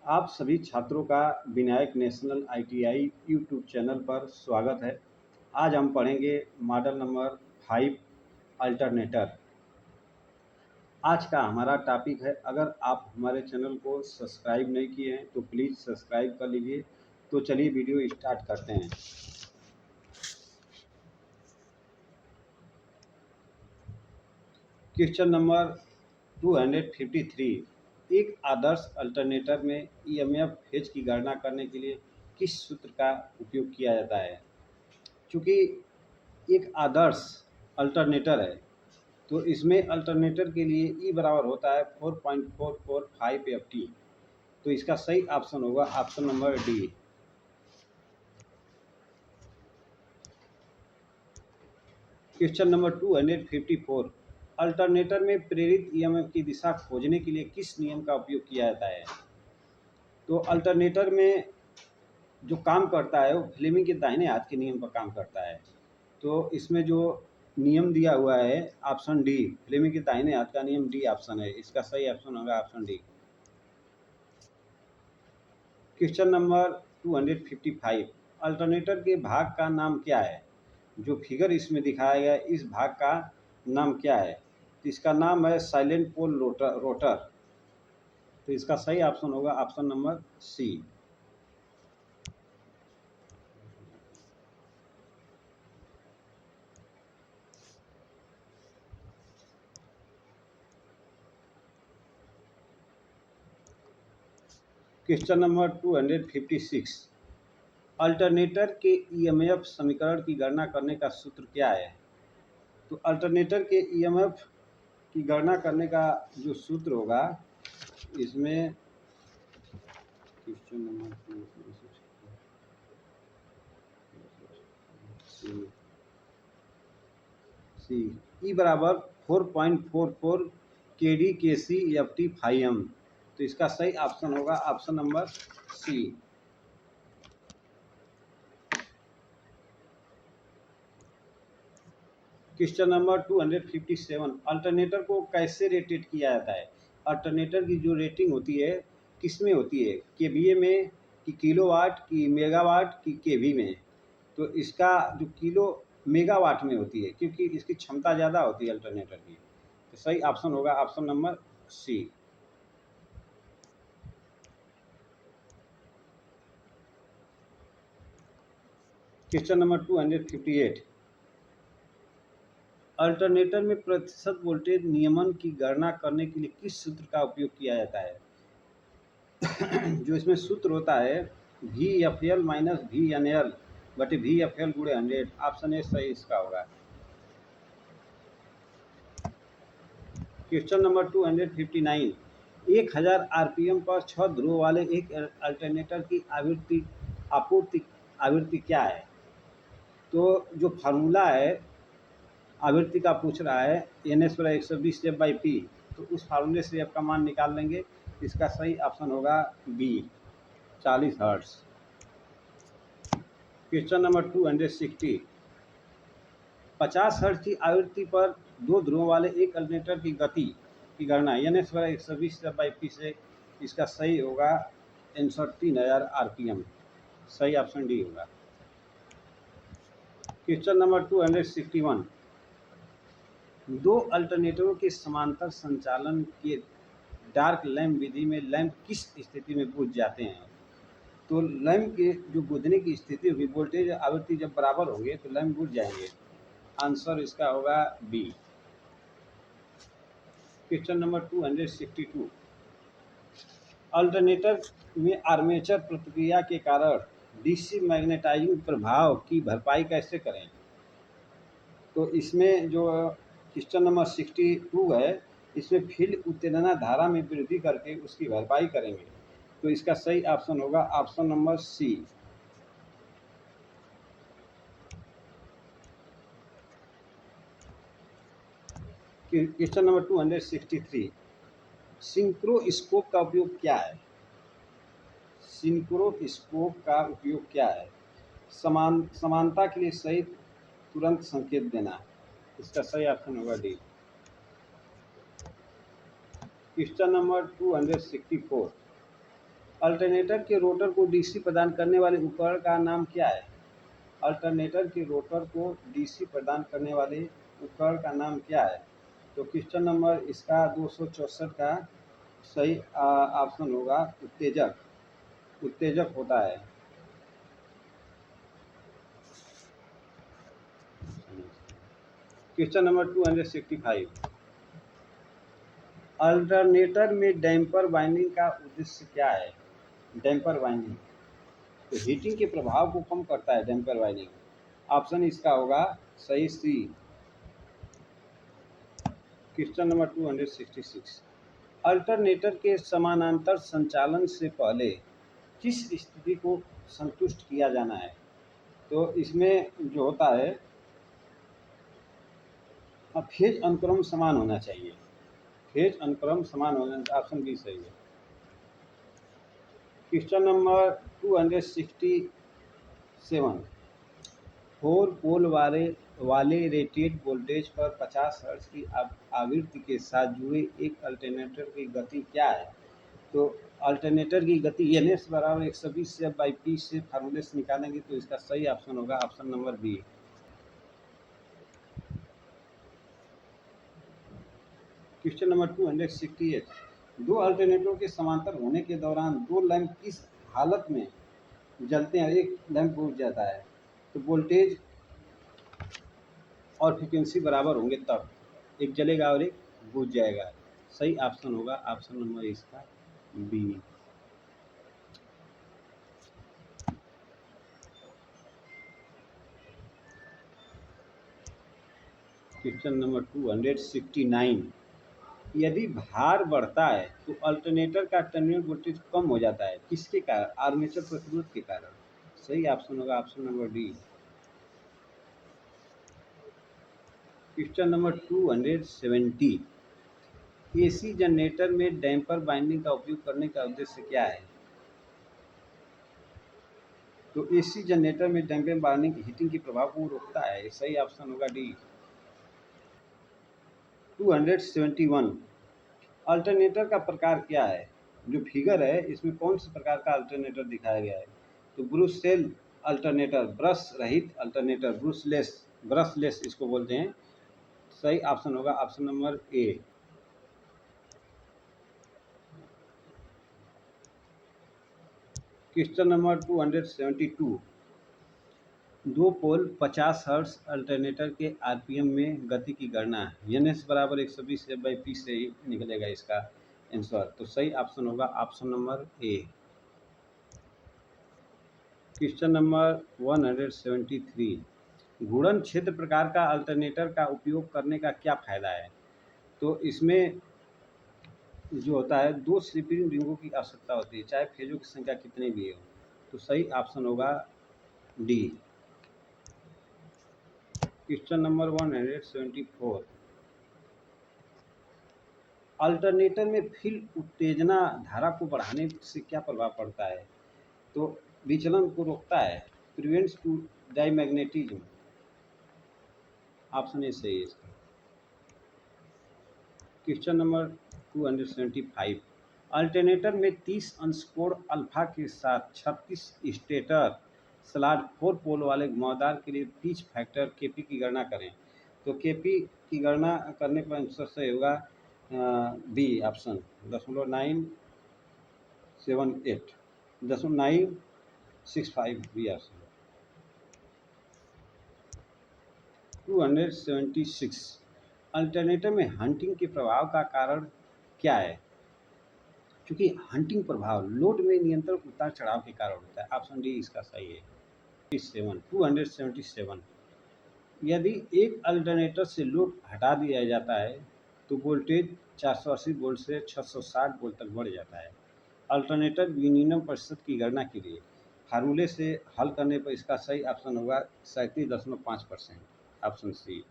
आप सभी छात्रों का Vinayak national ITI YouTube channel पर स्वागत है। आज हम पढ़ेंगे मॉडल नंबर 5 अल्टरनेटर। आज का हमारा टॉपिक है, अगर आप हमारे चैनल को सब्सक्राइब नहीं किए हैं तो प्लीज़ सब्सक्राइब कर लीजिए। तो चलिए वीडियो स्टार्ट करते हैं। क्वेश्चन नंबर 253, एक आदर्श अल्टरनेटर में ईएमएफ फेज की गणना करने के लिए किस सूत्र का उपयोग किया जाता है। चूँकि एक आदर्श अल्टरनेटर है तो इसमें अल्टरनेटर के लिए ई बराबर होता है 4.445 एफ टी। तो इसका सही ऑप्शन होगा option number D. Question number 254, alternator में प्रेरित ईएमएफ की दिशा खोजने के लिए किस नियम का उपयोग किया जाता है। तो अल्टरनेटर में जो काम करता है वो फ्लेमिंग के दाहिने हाथ के नियम पर काम करता है। तो इसमें जो नियम दिया हुआ है ऑप्शन डी, फ्लेमिंग के दाहिने हाथ का नियम, डी ऑप्शन है। इसका सही ऑप्शन होगा option D. Question number 255, alternator के भाग का नाम क्या है। जो फिगर इसमें दिखाया गया है इस भाग का नाम क्या है। तो इसका नाम है साइलेंट पोल रोटर। तो इसका सही ऑप्शन होगा option number C. Question number 256, alternator के ईएमएफ समीकरण की गणना करने का सूत्र क्या है। तो अल्टरनेटर के ईएमएफ की गणना करने का जो सूत्र होगा इसमें क्वेश्चन नंबर सी ई बराबर 4.44 K D K C F T phi M. तो इसका सही ऑप्शन होगा option number C. Question number 257, alternator को कैसे रेटेड किया जाता है। अल्टरनेटर की जो रेटिंग होती है किस में होती है, केवीए में कि किलोवाट की मेगावाट की केवी में। तो इसका जो किलो मेगावाट में होती है क्योंकि इसकी क्षमता ज़्यादा होती है अल्टरनेटर की। तो सही ऑप्शन होगा option number C. Question number 258, alternator में प्रतिशत वोल्टेज नियमन की गणना करने के लिए किस सूत्र का उपयोग किया जाता है। जो इसमें सूत्र होता है V F L minus V N L बटे वी एफ एल गुणे 100। ऑप्शन ए सही इसका होगा। क्वेश्चन नंबर 259, 1000 आरपीएम पर 6 ध्रुव वाले एक अल्टरनेटर की आवृत्ति क्या है। तो जो फार्मूला है आवृत्ति का पूछ रहा है एन एस पर 120 एफ बाई पी। तो उस फार्मूले से आपका मान निकाल लेंगे। इसका सही ऑप्शन होगा B, 40 hertz. Question number 260, 50 hertz की आवृत्ति पर 2 ध्रुवों वाले एक अल्टरनेटर की गति की गणना एन एस पर 120 बाई पी से। इसका सही होगा आंसर 3000 आरपीएम। सही ऑप्शन डी होगा। क्वेश्चन नंबर 261, दो अल्टरनेटरों के समांतर संचालन के डार्क लैम्प विधि में लैम्प किस स्थिति में बुझ जाते हैं। तो लैम्प के जो बुझने की स्थिति होगी, वोल्टेज आवृत्ति जब बराबर होंगे तो लैम्प बुझ जाएंगे। आंसर इसका होगा बी। क्वेश्चन नंबर 262, अल्टरनेटर में आर्मेचर प्रतिक्रिया के कारण डीसी मैग्नेटाइजिंग प्रभाव की भरपाई कैसे करें। तो इसमें जो क्वेश्चन नंबर 62 है इसमें फील्ड उत्तेजना धारा में वृद्धि करके उसकी भरपाई करेंगे। तो इसका सही ऑप्शन होगा option number C. Question number 263, synchroscope का उपयोग क्या है। सिंक्रोस्कोप का उपयोग क्या है। समानता के लिए सही तुरंत संकेत देना। इसका सही ऑप्शन होगा डी। क्वेश्चन नंबर 264, अल्टरनेटर के रोटर को डीसी प्रदान करने वाले उपकरण का नाम क्या है? अल्टरनेटर के रोटर को डीसी प्रदान करने वाले उपकरण का नाम क्या है? तो क्वेश्चन नंबर इसका 264 का सही ऑप्शन होगा उत्तेजक। उत्तेजक होता है। क्वेश्चन नंबर 265, अल्टरनेटर में डैम्पर वाइंडिंग का उद्देश्य क्या है? डैम्पर वाइंडिंग तो हीटिंग के प्रभाव को कम करता है डैम्पर वाइंडिंग। ऑप्शन इसका होगा सही सी। क्वेश्चन नंबर 266, अल्टरनेटर के समानांतर संचालन से पहले किस स्थिति को संतुष्ट किया जाना है? तो इसमें जो होता है फेज अनुक्रम समान होना चाहिए। फेज अनुक्रम समान होना, ऑप्शन बी सही है। क्वेश्चन नंबर 267, 4 पोल वाले रेटेड वोल्टेज पर 50 हर्ट्ज की आवृत्ति के साथ जुड़े एक अल्टरनेटर की गति क्या है? तो अल्टरनेटर की गति NS बराबर 120 से बाई पी से फार्मूले से निकालेंगे तो इसका सही ऑप्शन होगा option number B. Question number 268, दो अल्टरनेटरों के समांतर होने के दौरान दो लैंप किस हालत में जलते हैं? एक लैंप बुझ जाता है तो वोल्टेज और फ्रीक्वेंसी बराबर होंगे तब एक जलेगा और एक बुझ जाएगा। सही ऑप्शन होगा ऑप्शन नंबर इसका बी। क्वेश्चन नंबर 269, यदि भार बढ़ता है तो अल्टरनेटर का टर्मिनल वोल्टेज कम हो जाता है किसके कारण? आर्मेचर प्रतिरोध के कारण। सही ऑप्शन होगा option number D. Question number 270, AC generator में डैम्पर बाइंडिंग का उपयोग करने का उद्देश्य क्या है? तो एसी जनरेटर में डैम्पर बाइंडिंग हीटिंग के प्रभाव को रोकता है। सही ऑप्शन होगा डी। 271, अल्टरनेटर का प्रकार क्या है? जो फिगर है इसमें कौन से प्रकार का अल्टरनेटर दिखाया गया है? तो ब्रूस सेल अल्टरनेटर, ब्रश रहित अल्टरनेटर, ब्रशलेस इसको बोलते हैं। सही ऑप्शन होगा option number A. Question number 272, दो पोल 50 हर्ट्ज अल्टरनेटर के आरपीएम में गति की गणना NS बराबर 120 बाई पी से ही निकलेगा इसका आंसर। तो सही ऑप्शन होगा option number A. Question number 173, घूर्णन क्षेत्र प्रकार का अल्टरनेटर का उपयोग करने का क्या फायदा है? तो इसमें जो होता है दो स्लिपिंग रिंगों की आवश्यकता होती है चाहे फेजों की संख्या कितनी भी हो। तो सही ऑप्शन होगा डी। क्वेश्चन नंबर 174, अल्टरनेटर में फील्ड उत्तेजना धारा को बढ़ाने से क्या प्रभाव पड़ता है? तो विचलन को रोकता है, प्रिवेंट्स टू डाईमैग्नेटिज्म। ऑप्शन ए सही है इसका। क्वेश्चन नंबर 275, अल्टरनेटर में 30 अंश कोण अल्फा के साथ 36 स्टेटर स्लॉट 4 पोल वाले घुमावदार के लिए पिच फैक्टर केपी की गणना करें। तो केपी की गणना करने पर आंसर सही होगा B option 0.978 0.965 B option. 276, alternator में हंटिंग के प्रभाव का कारण क्या है? क्योंकि हंटिंग प्रभाव लोड में नियंत्रण उतार चढ़ाव के कारण होता है। ऑप्शन डी इसका सही है। 277, यदि एक अल्टरनेटर से लोड हटा दिया जाता है तो वोल्टेज 480 वोल्ट से 660 वोल्ट तक बढ़ जाता है। अल्टरनेटर विनियमन प्रतिशत की गणना के लिए फार्मूले से हल करने पर इसका सही ऑप्शन होगा 37.5%। ऑप्शन सी।